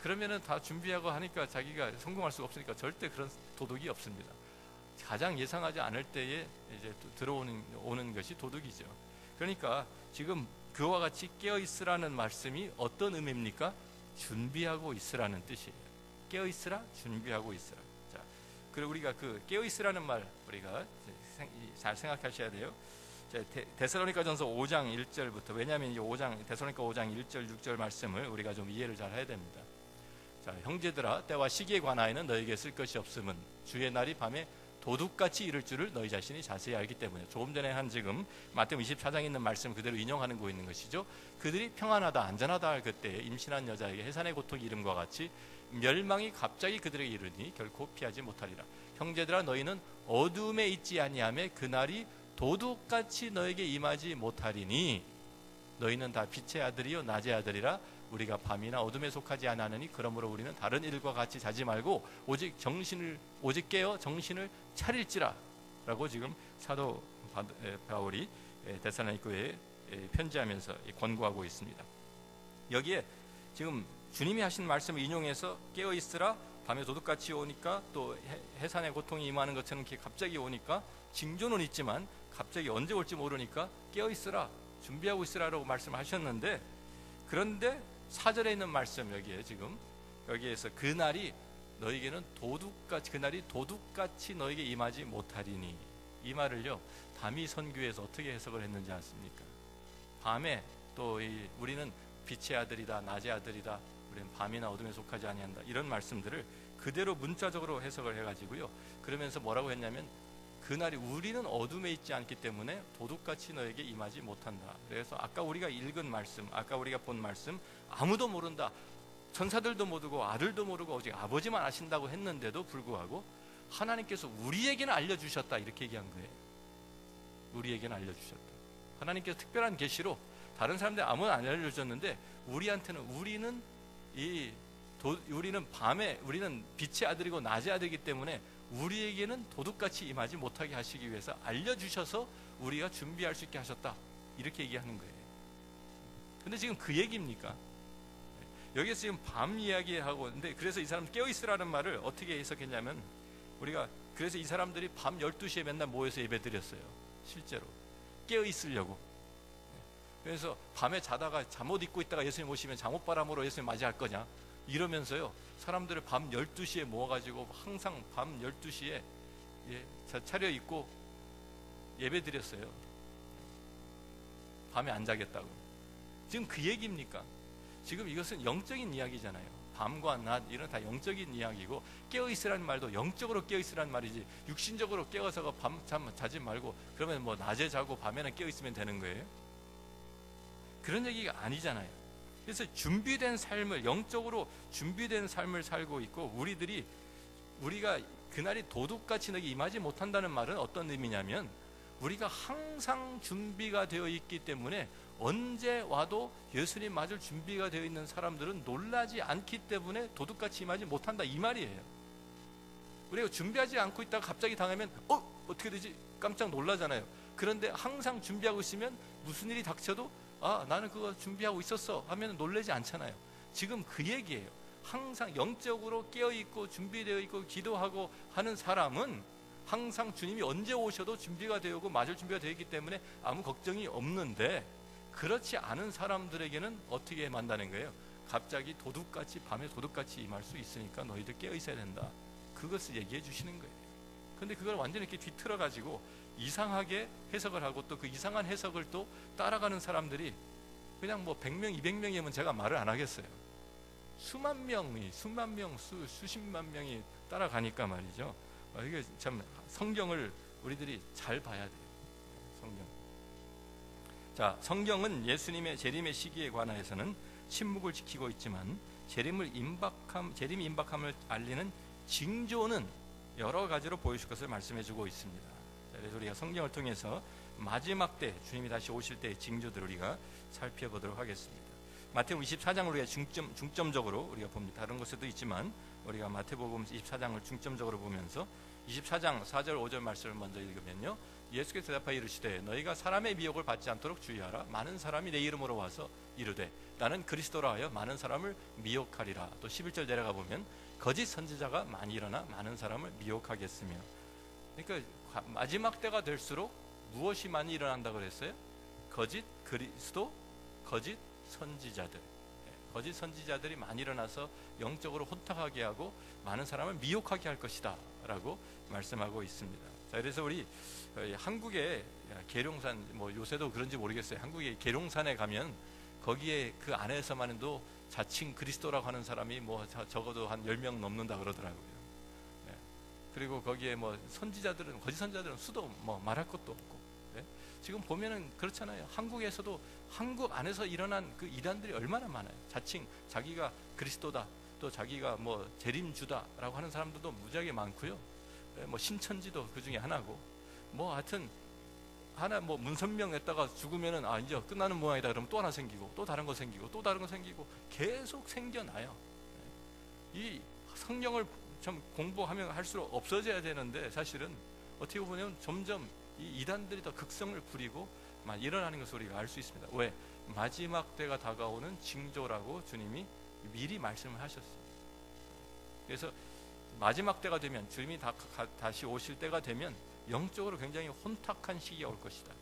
Speaker 1: 그러면은 다 준비하고 하니까 자기가 성공할 수가 없으니까 절대 그런 도둑이 없습니다. 가장 예상하지 않을 때에 이제 오는 것이 도둑이죠. 그러니까 지금 그와 같이 깨어 있으라는 말씀이 어떤 의미입니까? 준비하고 있으라는 뜻이에요. 깨어 있으라, 준비하고 있으라. 자, 그리고 우리가 그 깨어 있으라는 말 우리가 잘 생각하셔야 돼요. 데살로니가전서 5장 1절부터, 왜냐하면 이 데살로니가 5장 1절 6절 말씀을 우리가 좀 이해를 잘 해야 됩니다. 자, 형제들아 때와 시기에 관하여는 너에게 쓸 것이 없음은 주의 날이 밤에 도둑같이 이를 줄을 너희 자신이 자세히 알기 때문에. 조금 전에 한 지금 마태복음 24장에 있는 말씀 그대로 인용하는 거 있는 것이죠. 그들이 평안하다 안전하다 할 그때에 임신한 여자에게 해산의 고통이 이름과 같이 멸망이 갑자기 그들에게 이르니 결코 피하지 못하리라. 형제들아 너희는 어둠에 있지 아니하며 그날이 도둑같이 너에게 임하지 못하리니 너희는 다 빛의 아들이요 낮의 아들이라. 우리가 밤이나 어둠에 속하지 않으니 그러므로 우리는 다른 일과 같이 자지 말고 오직 깨어 정신을 차릴지라 라고 지금 사도 바울이 데살로니가 교회에 편지하면서 권고하고 있습니다. 여기에 지금 주님이 하신 말씀을 인용해서 깨어 있으라. 밤에 도둑같이 오니까 또 해산의 고통이 임하는 것처럼 이렇게 갑자기 오니까 징조는 있지만 갑자기 언제 올지 모르니까 깨어 있으라, 준비하고 있으라라고 말씀하셨는데, 그런데 4절에 있는 말씀 여기에서 그날이 너에게는 그날이 도둑같이 너에게 임하지 못하리니, 이 말을요 다미 선교에서 어떻게 해석을 했는지 아십니까? 밤에 또 우리는 빛의 아들이다 낮의 아들이다, 우리는 밤이나 어둠에 속하지 아니한다, 이런 말씀들을 그대로 문자적으로 해석을 해가지고요, 그러면서 뭐라고 했냐면 그날이 우리는 어둠에 있지 않기 때문에 도둑같이 너에게 임하지 못한다. 그래서 아까 우리가 읽은 말씀, 아까 우리가 본 말씀, 아무도 모른다, 천사들도 모르고 아들도 모르고 오직 아버지만 아신다고 했는데도 불구하고 하나님께서 우리에게는 알려주셨다, 이렇게 얘기한 거예요. 우리에게는 알려주셨다. 하나님께서 특별한 계시로 다른 사람들 아무나 안 알려주셨는데 우리한테는 우리는 빛의 아들이고 낮의 아들이기 때문에 우리에게는 도둑같이 임하지 못하게 하시기 위해서 알려주셔서 우리가 준비할 수 있게 하셨다, 이렇게 얘기하는 거예요. 근데 지금 그 얘기입니까? 여기서 지금 밤 이야기하고 있는데, 그래서 이 사람 깨어있으라는 말을 어떻게 해석했냐면, 그래서 이 사람들이 밤 12시에 맨날 모여서 예배 드렸어요. 실제로 깨어있으려고. 그래서 밤에 자다가 잠옷 입고 있다가 예수님 오시면 잠옷바람으로 예수님 맞이할 거냐 이러면서요, 사람들을 밤 12시에 모아가지고 항상 밤 12시에 차려입고 예배 드렸어요. 밤에 안 자겠다고. 지금 그 얘기입니까? 지금 이것은 영적인 이야기잖아요. 밤과 낮 이런 다 영적인 이야기고, 깨어있으라는 말도 영적으로 깨어있으라는 말이지 육신적으로 깨어서 밤잠 자지 말고 그러면 뭐 낮에 자고 밤에는 깨어있으면 되는 거예요? 그런 얘기가 아니잖아요. 그래서 준비된 삶을, 영적으로 준비된 삶을 살고 있고, 우리가 그날이 도둑같이 너에게 임하지 못한다는 말은 어떤 의미냐면, 우리가 항상 준비가 되어 있기 때문에 언제 와도 예수님 맞을 준비가 되어 있는 사람들은 놀라지 않기 때문에 도둑같이 임하지 못한다, 이 말이에요. 우리가 준비하지 않고 있다가 갑자기 당하면 어떻게 되지? 깜짝 놀라잖아요. 그런데 항상 준비하고 있으면 무슨 일이 닥쳐도 나는 그거 준비하고 있었어 하면 놀라지 않잖아요. 지금 그 얘기예요. 항상 영적으로 깨어있고 준비되어 있고 기도하고 하는 사람은 항상 주님이 언제 오셔도 준비가 되어 있고 맞을 준비가 되어 있기 때문에 아무 걱정이 없는데, 그렇지 않은 사람들에게는 어떻게 만다는 거예요? 갑자기 밤에 도둑같이 임할 수 있으니까 너희들 깨어 있어야 된다, 그것을 얘기해 주시는 거예요. 근데 그걸 완전히 이렇게 뒤틀어 가지고 이상하게 해석을 하고, 또 그 이상한 해석을 또 따라가는 사람들이 그냥 뭐 100명, 200명이면 제가 말을 안 하겠어요. 수십만 명이 따라가니까 말이죠. 이게 참 성경을 우리들이 잘 봐야 돼요. 성경. 자, 성경은 예수님의 재림의 시기에 관하여서는 침묵을 지키고 있지만 재림이 임박함을 알리는 징조는 여러 가지로 보여줄 것을 말씀해주고 있습니다. 그래서 우리가 성경을 통해서 마지막 때 주님이 다시 오실 때의 징조들을 우리가 살펴보도록 하겠습니다. 마태복음 24장을 우리가 중점적으로 우리가 봅니다. 다른 곳에도 있지만 우리가 마태복음 24장을 중점적으로 보면서 24장 4절 5절 말씀을 먼저 읽으면요, 예수께서 대답하여 이르시되 너희가 사람의 미혹을 받지 않도록 주의하라. 많은 사람이 내 이름으로 와서 이르되 나는 그리스도라 하여 많은 사람을 미혹하리라. 또 11절 내려가 보면 거짓 선지자가 많이 일어나 많은 사람을 미혹하겠으며. 그러니까 마지막 때가 될수록 무엇이 많이 일어난다 그랬어요? 거짓 그리스도, 거짓 선지자들, 거짓 선지자들이 많이 일어나서 영적으로 혼탁하게 하고 많은 사람을 미혹하게 할 것이다 라고 말씀하고 있습니다. 자, 그래서 우리 한국의 계룡산, 뭐 요새도 그런지 모르겠어요. 한국의 계룡산에 가면 거기에 그 안에서만 해도 자칭 그리스도라고 하는 사람이 뭐 적어도 한 10명 넘는다 그러더라고요. 그리고 거기에 뭐 선지자들은, 거짓 선지자들은 수도 뭐 말할 것도 없고. 지금 보면은 그렇잖아요. 한국에서도 한국 안에서 일어난 그 이단들이 얼마나 많아요. 자칭 자기가 그리스도다, 또 자기가 뭐 재림주다라고 하는 사람들도 무지하게 많고요. 뭐 신천지도 그 중에 하나고, 뭐 하여튼 하나 뭐 문선명했다가 죽으면은 이제 끝나는 모양이다 그러면 또 하나 생기고, 또 다른 거 생기고, 또 다른 거 생기고 계속 생겨나요. 이 성경을 좀 공부하면 할수록 없어져야 되는데, 사실은 어떻게 보면 점점 이 이단들이 더 극성을 부리고 일어나는 것을 우리가 알 수 있습니다. 왜? 마지막 때가 다가오는 징조라고 주님이 미리 말씀을 하셨어요. 그래서 마지막 때가 되면, 주님이 다시 오실 때가 되면 영적으로 굉장히 혼탁한 시기가 올 것이다.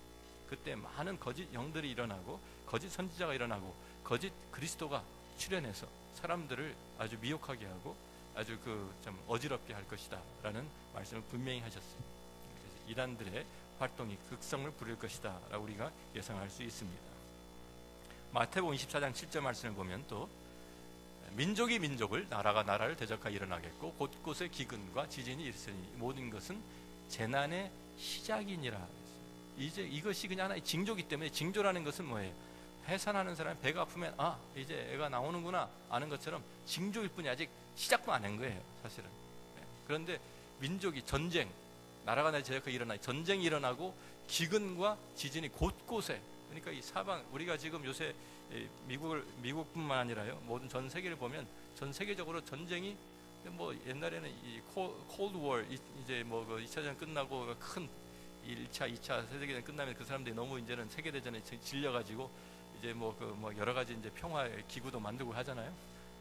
Speaker 1: 그때 많은 거짓 영들이 일어나고, 거짓 선지자가 일어나고, 거짓 그리스도가 출현해서 사람들을 아주 미혹하게 하고 아주 좀 어지럽게 할 것이다 라는 말씀을 분명히 하셨어요. 그래서 이단들의 활동이 극성을 부릴 것이다 라고 우리가 예상할 수 있습니다. 마태복음 24장 7절 말씀을 보면 또 민족이 민족을, 나라가 나라를 대적하여 일어나겠고 곳곳에 기근과 지진이 있으니 모든 것은 재난의 시작이니라. 이제 이것이 그냥 하나의 징조이기 때문에, 징조라는 것은 뭐예요? 해산하는 사람이 배가 아프면 이제 애가 나오는구나 아는 것처럼 징조일 뿐이 아직 시작도 안 한 거예요, 사실은. 그런데 민족이 전쟁, 나라가 나라를 대적하여 일어나 전쟁이 일어나고 기근과 지진이 곳곳에, 그러니까 이 사방, 우리가 지금 요새 미국뿐만 아니라요, 모든 전 세계를 보면 전 세계적으로 전쟁이, 뭐 옛날에는 이 콜드 워, 이제 뭐 그 2차 대전 끝나고 큰 1차, 2차 세계대전 끝나면 그 사람들이 너무 이제는 세계대전에 질려가지고 이제 뭐 여러 가지 이제 평화 기구도 만들고 하잖아요.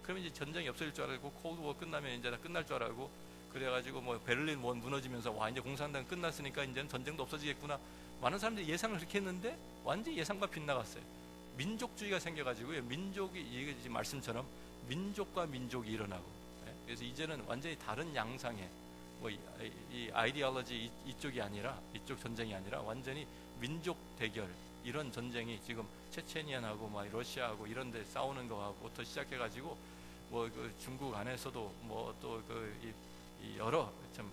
Speaker 1: 그러면 이제 전쟁이 없어질 줄 알고, 콜드 워 끝나면 이제 다 끝날 줄 알고, 그래가지고 뭐 베를린 원 무너지면서 이제 공산당 끝났으니까 이제는 전쟁도 없어지겠구나. 많은 사람들이 예상을 그렇게 했는데 완전히 예상과 빗나갔어요. 민족주의가 생겨가지고요. 민족이, 이게 지금 말씀처럼 민족과 민족이 일어나고, 그래서 이제는 완전히 다른 양상의 뭐 이 아이디올로지 이쪽이 아니라, 이쪽 전쟁이 아니라 완전히 민족 대결, 이런 전쟁이 지금 체체니안하고 막 러시아하고 이런 데 싸우는 거부터 시작해가지고 뭐 그 중국 안에서도 뭐 또 이 여러 참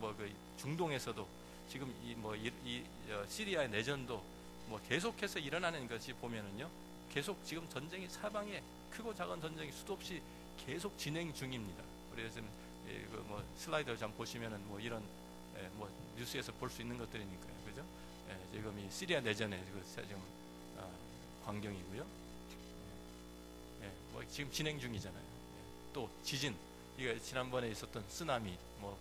Speaker 1: 뭐 그 중동에서도 지금 이 시리아의 내전도 뭐 계속해서 일어나는 것이 보면은요, 계속 지금 전쟁이 사방에 크고 작은 전쟁이 수도 없이 계속 진행 중입니다. 그래서 뭐 슬라이드를 좀 보시면은 뭐 이런 뭐 뉴스에서 볼 수 있는 것들이니까요, 그죠? 지금 이 시리아 내전의 지금 광경이고요. 뭐 지금 진행 중이잖아요. 또 지진, 이게 지난번에 있었던 쓰나미, 뭐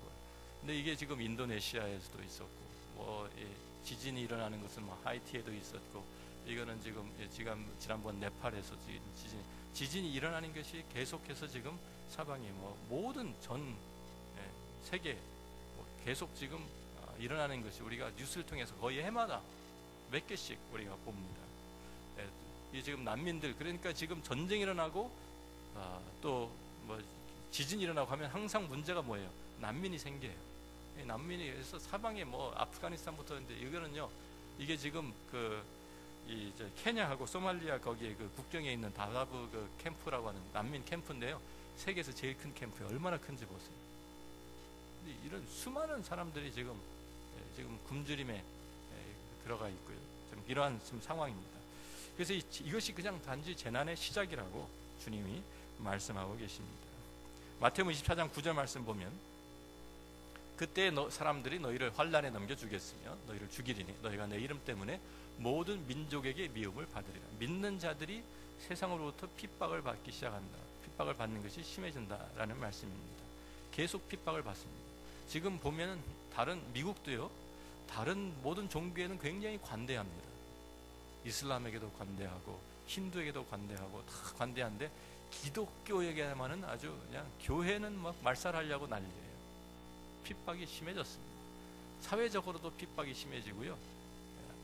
Speaker 1: 근데 이게 지금 인도네시아에서도 있었고, 뭐 지진이 일어나는 것은 뭐 하이티에도 있었고, 이거는 지금 지난번 네팔에서 지진이 일어나는 것이 계속해서 지금 사방에 뭐 모든 전 세계 계속 지금 일어나는 것이 우리가 뉴스를 통해서 거의 해마다 몇 개씩 우리가 봅니다. 이 지금 난민들, 그러니까 지금 전쟁이 일어나고 또 뭐 지진이 일어나고 하면 항상 문제가 뭐예요? 난민이 생겨요. 난민이, 그래서 사방에 뭐 아프가니스탄부터 있는데, 이거는요, 이게 지금 이 케냐하고 소말리아 거기에 그 국경에 있는 다다브 그 캠프라고 하는 난민 캠프인데요, 세계에서 제일 큰 캠프예요. 얼마나 큰지 보세요. 근데 이런 수많은 사람들이 지금 굶주림에 들어가 있고요. 좀 이러한 지금 상황입니다. 그래서 이것이 그냥 단지 재난의 시작이라고 주님이 말씀하고 계십니다. 마태복음 24장 9절 말씀 보면 그때 사람들이 너희를 환난에 넘겨주겠으며 너희를 죽이리니 너희가 내 이름 때문에 모든 민족에게 미움을 받으리라. 믿는 자들이 세상으로부터 핍박을 받기 시작한다. 핍박을 받는 것이 심해진다라는 말씀입니다. 계속 핍박을 받습니다. 지금 보면은 다른 미국도요, 다른 모든 종교에는 굉장히 관대합니다. 이슬람에게도 관대하고 힌두에게도 관대하고 다 관대한데 기독교에게만은 아주 그냥 교회는 막 말살하려고 난리예요. 핍박이 심해졌습니다. 사회적으로도 핍박이 심해지고요.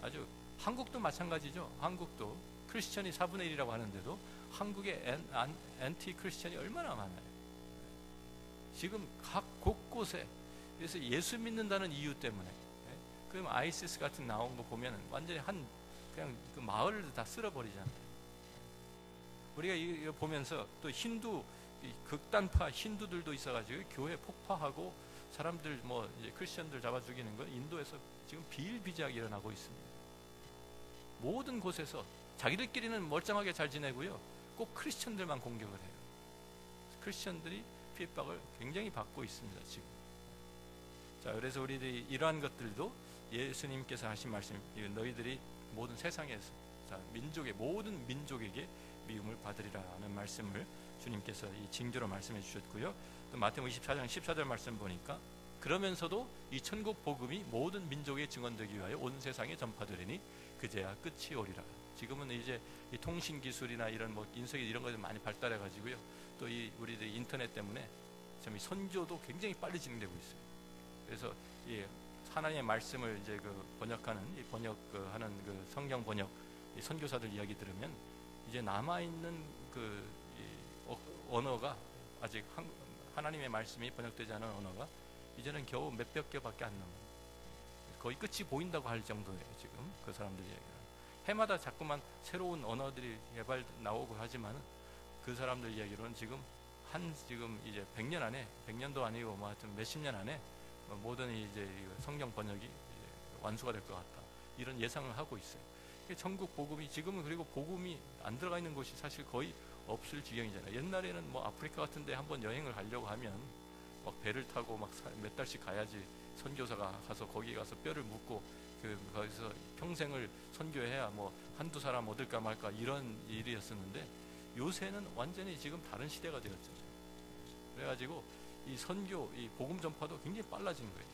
Speaker 1: 아주 한국도 마찬가지죠. 한국도 크리스천이 4분의 1이라고 하는데도 한국의 엔티 크리스천이 얼마나 많아요. 지금 각 곳곳에, 그래서 예수 믿는다는 이유 때문에, 그럼 아이시스 같은 나온 거 보면 완전히 그냥 그 마을을 다 쓸어버리잖아요. 우리가 이거 보면서 또 극단파 힌두들도 있어가지고 교회 폭파하고 사람들 이제 크리스천들 잡아 죽이는 건 인도에서 지금 비일비재하게 일어나고 있습니다. 모든 곳에서 자기들끼리는 멀쩡하게 잘 지내고요, 꼭 크리스천들만 공격을 해요. 크리스천들이 핍박을 굉장히 받고 있습니다, 지금. 자, 그래서 우리들이 이러한 것들도 예수님께서 하신 말씀, 너희들이 모든 세상에서, 자, 모든 민족에게 미움을 받으리라는 말씀을 주님께서 이 징조로 말씀해 주셨고요. 또 마태복음 24장 14절 말씀 보니까 그러면서도 이 천국 복음이 모든 민족에 증언되기 위하여 온 세상에 전파되리니 그제야 끝이 오리라. 지금은 이제 이 통신 기술이나 이런 인쇄기 이런 것들 많이 발달해 가지고요. 또 이 우리들 인터넷 때문에 참 이 선교도 굉장히 빨리 진행되고 있어요. 그래서 이 하나님의 말씀을 이제 번역하는 하는 성경 번역 이 선교사들 이야기 들으면 이제 남아 있는 언어가 아직 하나님의 말씀이 번역되지 않은 언어가 이제는 겨우 몇백 개밖에 안 남아요. 거의 끝이 보인다고 할 정도예요. 지금 그 사람들 이야기는 해마다 자꾸만 새로운 언어들이 나오고 하지만 그 사람들 이야기로는 지금 이제 100년 안에, 100년도 아니고 하여튼 몇십 년 안에 모든 이제 성경 번역이 완수가 될 것 같다, 이런 예상을 하고 있어요. 천국 복음이 지금은, 그리고 복음이 안 들어가 있는 곳이 사실 거의 없을 지경이잖아요. 옛날에는 아프리카 같은데 한번 여행을 가려고 하면 막 배를 타고 몇 달씩 가야지 선교사가 가서 거기 가서 뼈를 묻고 거기서 평생을 선교해야 한두 사람 얻을까 말까 이런 일이었었는데, 요새는 완전히 지금 다른 시대가 되었죠. 그래가지고 이 선교, 이 복음 전파도 굉장히 빨라진 거예요.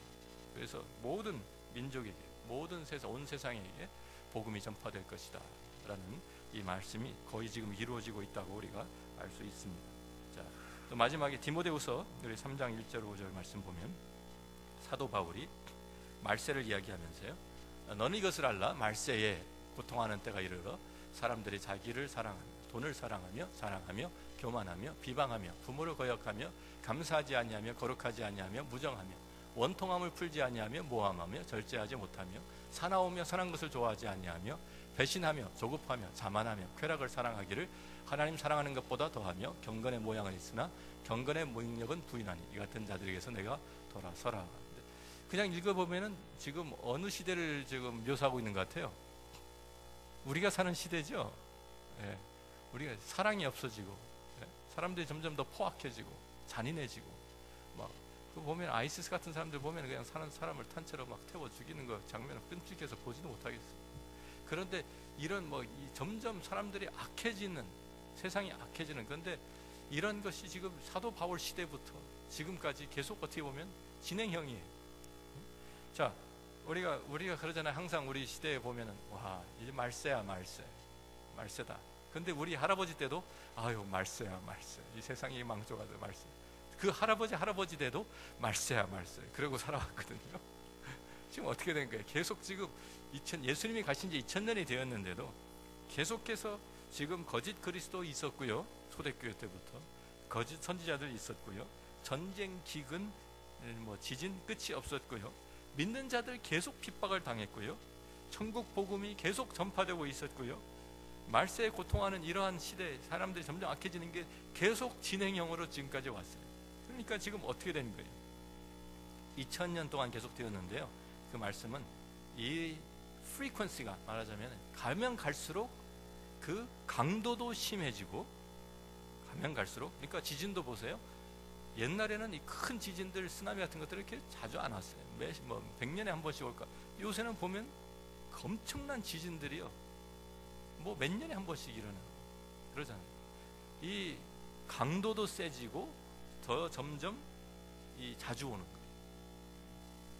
Speaker 1: 그래서 모든 민족에게, 모든 온 세상에게 복음이 전파될 것이다 라는 이 말씀이 거의 지금 이루어지고 있다고 우리가 알 수 있습니다. 자, 또 마지막에 디모데후서 우리 3장 1절 5절 말씀 보면 사도 바울이 말세를 이야기하면서요, 너는 이것을 알라. 말세에 고통하는 때가 이르러 사람들이 자기를 사랑하며 돈을 사랑하며 자랑하며 교만하며 비방하며 부모를 거역하며 감사하지 아니하며 거룩하지 아니하며 무정하며 원통함을 풀지 아니하며 모함하며 절제하지 못하며 사나우며 선한 것을 좋아하지 아니하며 배신하며 조급하며 자만하며 쾌락을 사랑하기를 하나님 사랑하는 것보다 더하며 경건의 모양은 있으나 경건의 능력은 부인하니 이 같은 자들에게서 내가 돌아서라. 그냥 읽어보면은 지금 어느 시대를 지금 묘사하고 있는 것 같아요. 우리가 사는 시대죠. 예. 우리가 사랑이 없어지고, 예. 사람들이 점점 더 포악해지고 잔인해지고, 보면 아이시스 같은 사람들 보면 그냥 사는 사람을 탄채로 태워 죽이는 거 장면을 끔찍해서 보지도 못하겠어요. 그런데 이런 점점 사람들이 악해지는, 세상이 악해지는, 그런데 이런 것이 지금 사도 바울 시대부터 지금까지 계속 어떻게 보면 진행형이에요. 자, 우리가 그러잖아요. 항상 우리 시대에 보면은 와, 이제 말세야 말세다. 근데 우리 할아버지 때도 아유 말세야 말세, 이 세상이 망조가도 말세. 그 할아버지 때도 말세야 말세. 그러고 살아왔거든요. 지금 어떻게 된 거예요? 계속 지금 예수님이 가신 지 2000년이 되었는데도 계속해서 지금 거짓 그리스도 있었고요. 초대교회 때부터 거짓 선지자들 있었고요. 전쟁, 기근, 지진 끝이 없었고요. 믿는 자들 계속 핍박을 당했고요. 천국 복음이 계속 전파되고 있었고요. 말세에 고통하는 이러한 시대, 사람들이 점점 악해지는 게 계속 진행형으로 지금까지 왔어요. 그러니까 지금 어떻게 된 거예요? 2000년 동안 계속 되었는데요. 그 말씀은 이 프리퀀시가 말하자면 가면 갈수록 그 강도도 심해지고 가면 갈수록, 그러니까 지진도 보세요. 옛날에는 이 큰 지진들, 쓰나미 같은 것들이 이렇게 자주 안 왔어요. 뭐 100년에 한 번씩 올까. 요새는 보면 엄청난 지진들이요, 뭐 몇 년에 한 번씩 일어나고 그러잖아요. 이 강도도 세지고 더 점점 이 자주 오는 거예요.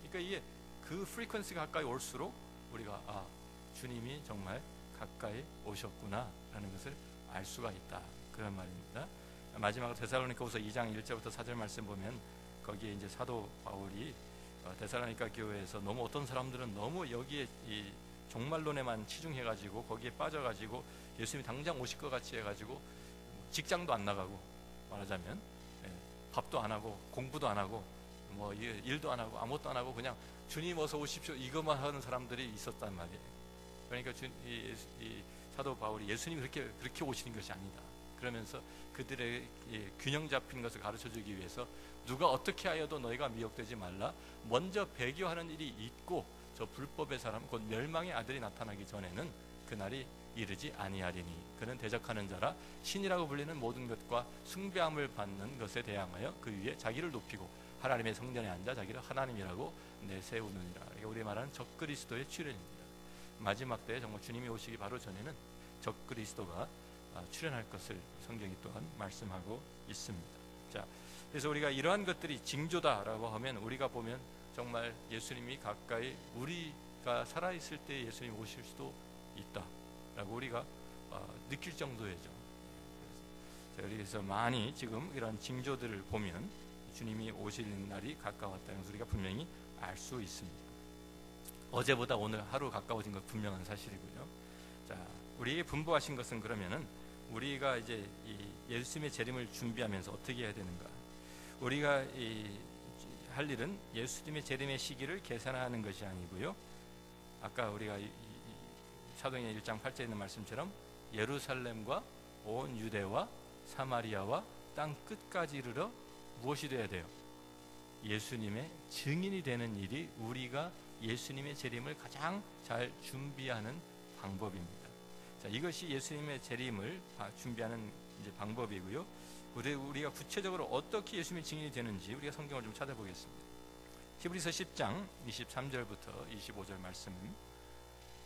Speaker 1: 그러니까 이게 그 프리퀀시가 가까이 올수록 우리가 주님이 정말 가까이 오셨구나 라는 것을 알 수가 있다, 그런 말입니다. 마지막으로 데살로니가후서 2장 1절부터 4절 말씀 보면, 거기에 이제 사도 바울이 데살로니가 교회에서 너무 어떤 사람들은 너무 여기에 이 종말론에만 치중해가지고 거기에 빠져가지고 예수님이 당장 오실 것 같이 해가지고 직장도 안 나가고, 말하자면 밥도 안 하고 공부도 안 하고 뭐 일도 안 하고 아무것도 안 하고 그냥 주님 어서 오십시오 이것만 하는 사람들이 있었단 말이에요. 그러니까 이 사도 바울이 예수님이 그렇게 오시는 것이 아니다 그러면서 그들의 균형 잡힌 것을 가르쳐주기 위해서, 누가 어떻게 하여도 너희가 미혹되지 말라. 먼저 배교하는 일이 있고 저 불법의 사람 곧 멸망의 아들이 나타나기 전에는 그날이 이르지 아니하리니 그는 대적하는 자라 신이라고 불리는 모든 것과 숭배함을 받는 것에 대항하여 그 위에 자기를 높이고 하나님의 성전에 앉아 자기를 하나님이라고 내세우느니라. 이게 우리 말하는 적그리스도의 출현입니다. 마지막 때에 정말 주님이 오시기 바로 전에는 적그리스도가 출현할 것을 성경이 또한 말씀하고 있습니다. 자, 그래서 우리가 이러한 것들이 징조다라고 하면, 우리가 보면 정말 예수님이 가까이, 우리가 살아있을 때 예수님 오실 수도 있다라고 우리가 느낄 정도이죠. 그래서 많이 지금 이런 징조들을 보면 주님이 오실 날이 가까웠다는 것을 우리가 분명히 알 수 있습니다. 어제보다 오늘 하루 가까워진 것 분명한 사실이고요. 자, 우리에게 분부하신 것은, 그러면은 우리가 이제 이 예수님의 재림을 준비하면서 어떻게 해야 되는가? 우리가 할 일은 예수님의 재림의 시기를 계산하는 것이 아니고요. 아까 우리가 사도행전 1장 8절에 있는 말씀처럼 예루살렘과 온 유대와 사마리아와 땅 끝까지 이르러 무엇이 돼야 돼요? 예수님의 증인이 되는 일이 우리가 예수님의 재림을 가장 잘 준비하는 방법입니다. 자, 이것이 예수님의 재림을 준비하는 이제 방법이고요. 우리가 구체적으로 어떻게 예수님의 증인이 되는지 우리가 성경을 좀 찾아보겠습니다. 히브리서 10장 23절부터 25절 말씀.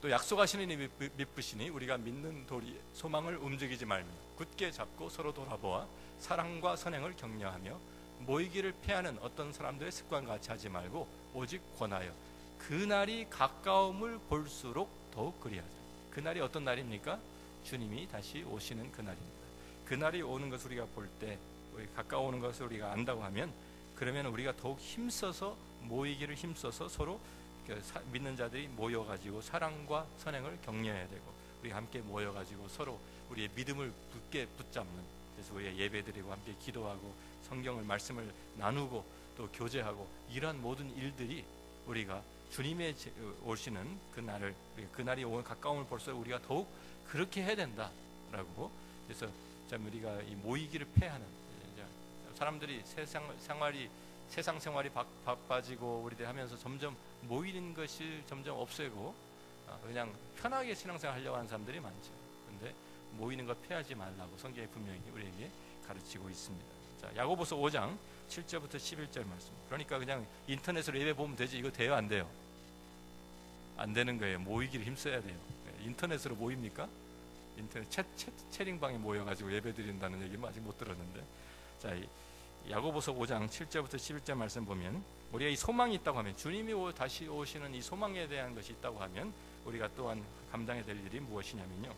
Speaker 1: 또 약속하시는 이 미쁘시니 우리가 믿는 도리에 소망을 움직이지 말며 굳게 잡고 서로 돌아보아 사랑과 선행을 격려하며 모이기를 패하는 어떤 사람들의 습관 같이 하지 말고 오직 권하여 그날이 가까움을 볼수록 더욱 그리하자. 그날이 어떤 날입니까? 주님이 다시 오시는 그날입니다. 그날이 오는 것을 우리가 볼 때, 가까워오는 것을 우리가 안다고 하면, 그러면 우리가 더욱 힘써서 모이기를 힘써서 서로 믿는 자들이 모여가지고 사랑과 선행을 격려해야 되고, 우리가 함께 모여가지고 서로 우리의 믿음을 굳게 붙잡는, 그래서 우리가 예배드리고 함께 기도하고 성경을 말씀을 나누고 또 교제하고, 이러한 모든 일들이 우리가 주님의 오시는 그날이 오는 가까움을 볼수록 우리가 더욱 그렇게 해야 된다라고. 그래서 참 우리가 이 모이기를 패하는, 사람들이 세상 생활이 바빠지고 우리들 하면서 점점 모이는 것이 점점 없애고 그냥 편하게 신앙생활 하려고 하는 사람들이 많죠. 그런데 모이는 것 패하지 말라고 성경이 분명히 우리에게 가르치고 있습니다. 자, 야고보서 5장 7절부터 11절 말씀. 그러니까 그냥 인터넷으로 예배 보면 되지, 이거 돼요, 안 돼요? 안 되는 거예요. 모이기를 힘써야 돼요. 인터넷으로 모입니까? 인터넷 채팅방에 모여가지고 예배 드린다는 얘기는 아직 못 들었는데, 자, 야고보서 5장 7절부터 11절 말씀 보면, 우리가 이 소망이 있다고 하면, 주님이 다시 오시는 이 소망에 대한 것이 있다고 하면 우리가 또한 감당해야 될 일이 무엇이냐면요,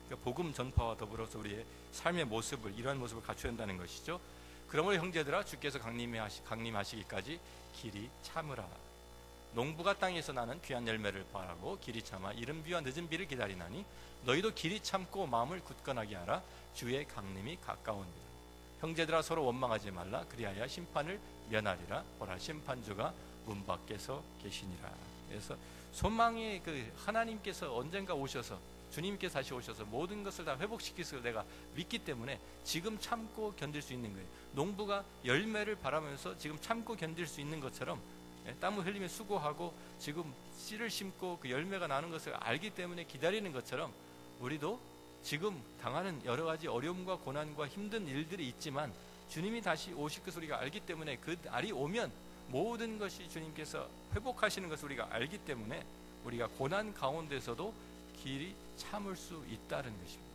Speaker 1: 그러니까 복음 전파와 더불어서 우리의 삶의 모습을, 이러한 모습을 갖춰야 한다는 것이죠. 그러므로 형제들아, 주께서 강림하시기까지 길이 참으라. 농부가 땅에서 나는 귀한 열매를 바라고 길이 참아 이른 비와 늦은 비를 기다리나니 너희도 길이 참고 마음을 굳건하게 하라. 주의 강림이 가까우니라. 형제들아, 서로 원망하지 말라. 그리하여 심판을 면하리라. 보라, 심판주가 문 밖에서 계시니라. 그래서 소망의 하나님께서 언젠가 오셔서, 주님께서 다시 오셔서 모든 것을 다 회복시킬 것을 내가 믿기 때문에 지금 참고 견딜 수 있는 거예요. 농부가 열매를 바라면서 지금 참고 견딜 수 있는 것처럼, 땀을 흘리며 수고하고 지금 씨를 심고 그 열매가 나는 것을 알기 때문에 기다리는 것처럼, 우리도 지금 당하는 여러 가지 어려움과 고난과 힘든 일들이 있지만 주님이 다시 오실 것을 우리가 알기 때문에 그 날이 오면 모든 것이 주님께서 회복하시는 것을 우리가 알기 때문에 우리가 고난 가운데서도 길이 참을 수 있다는 것입니다.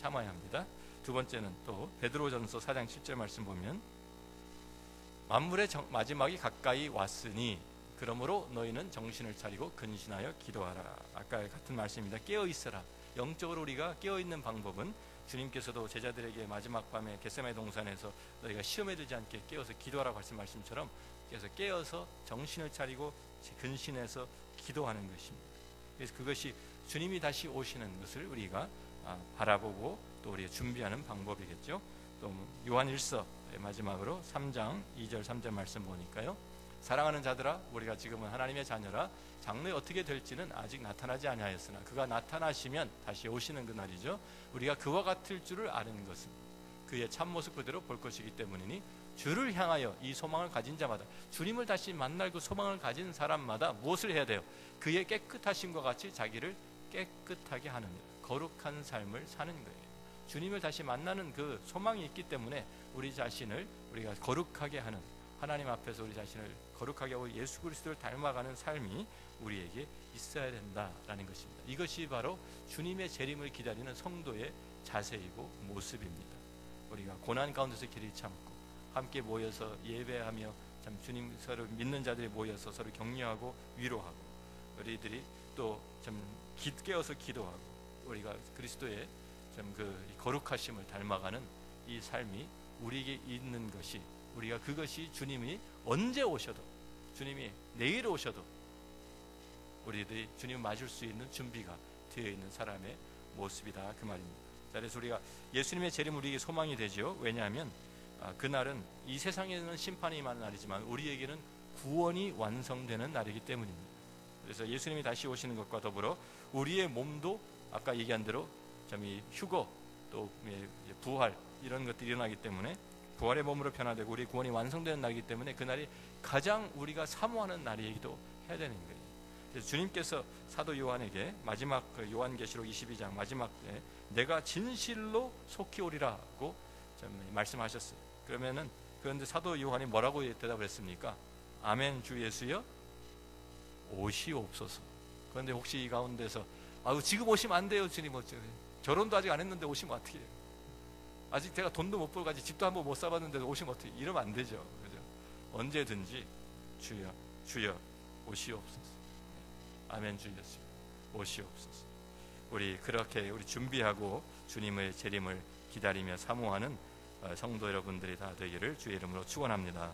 Speaker 1: 참아야 합니다. 두 번째는 또 베드로전서 4장 7절 말씀 보면 만물의 마지막이 가까이 왔으니 그러므로 너희는 정신을 차리고 근신하여 기도하라. 아까 같은 말씀입니다. 깨어 있어라. 영적으로 우리가 깨어 있는 방법은 주님께서도 제자들에게 마지막 밤에 겟세마네 동산에서 너희가 시험에 들지 않게 깨어서 기도하라고 하신 말씀처럼 그래서 깨어서 정신을 차리고 근신해서 기도하는 것입니다. 그래서 그것이 주님이 다시 오시는 것을 우리가 바라보고 또 우리가 준비하는 방법이겠죠. 또 요한일서 마지막으로 3장 2절 3절 말씀 보니까요. 사랑하는 자들아 우리가 지금은 하나님의 자녀라 장래에 어떻게 될지는 아직 나타나지 아니하였으나 그가 나타나시면 다시 오시는 그날이죠. 우리가 그와 같을 줄을 아는 것은 그의 참모습 그대로 볼 것이기 때문이니 주를 향하여 이 소망을 가진 자마다 주님을 다시 만날 그 소망을 가진 사람마다 무엇을 해야 돼요? 그의 깨끗하심과 같이 자기를 깨끗하게 하느니라. 거룩한 삶을 사는 거예요. 주님을 다시 만나는 그 소망이 있기 때문에 우리 자신을 우리가 거룩하게 하는 하나님 앞에서 우리 자신을 거룩하게 하고 예수 그리스도를 닮아가는 삶이 우리에게 있어야 된다라는 것입니다. 이것이 바로 주님의 재림을 기다리는 성도의 자세이고 모습입니다. 우리가 고난 가운데서 길을 참고 함께 모여서 예배하며 참 주님 서로 믿는 자들이 모여서 서로 격려하고 위로하고 우리들이 또 좀 깨어서 기도하고 우리가 그리스도의 좀 그 거룩하심을 닮아가는 이 삶이 우리에게 있는 것이 우리가 그것이 주님이 언제 오셔도 주님이 내일 오셔도 우리들이 주님 맞을 수 있는 준비가 되어 있는 사람의 모습이다 그 말입니다. 자, 그래서 우리가 예수님의 재림 우리에게 소망이 되죠. 왜냐하면 그날은 이 세상에는 심판이 임하는 날이지만 우리에게는 구원이 완성되는 날이기 때문입니다. 그래서 예수님이 다시 오시는 것과 더불어 우리의 몸도 아까 얘기한 대로 이 휴거 또 부활 이런 것들이 일어나기 때문에 부활의 몸으로 변화되고 우리의 구원이 완성되는 날이기 때문에 그날이 가장 우리가 사모하는 날이기도 해야 되는 거예요. 그래서 주님께서 사도 요한에게 마지막 요한계시록 22장 마지막에 내가 진실로 속히 오리라고 말씀하셨어요. 그런데 사도 요한이 뭐라고 대답을 했습니까? 아멘 주 예수여 오시옵소서. 그런데 혹시 이 가운데서 지금 오시면 안 돼요 주님 결혼도 아직 안 했는데 오시면 어떻게 해요? 아직 제가 돈도 못 벌고 아직 집도 한번 못 사봤는데 오시면 어떻게 이러면 안 되죠. 그죠? 언제든지 주여 주여 오시옵소서. 아멘 주 예수 오시옵소서. 우리 그렇게 우리 준비하고 주님의 재림을 기다리며 사모하는 성도 여러분들이 다 되기를 주의 이름으로 축원합니다.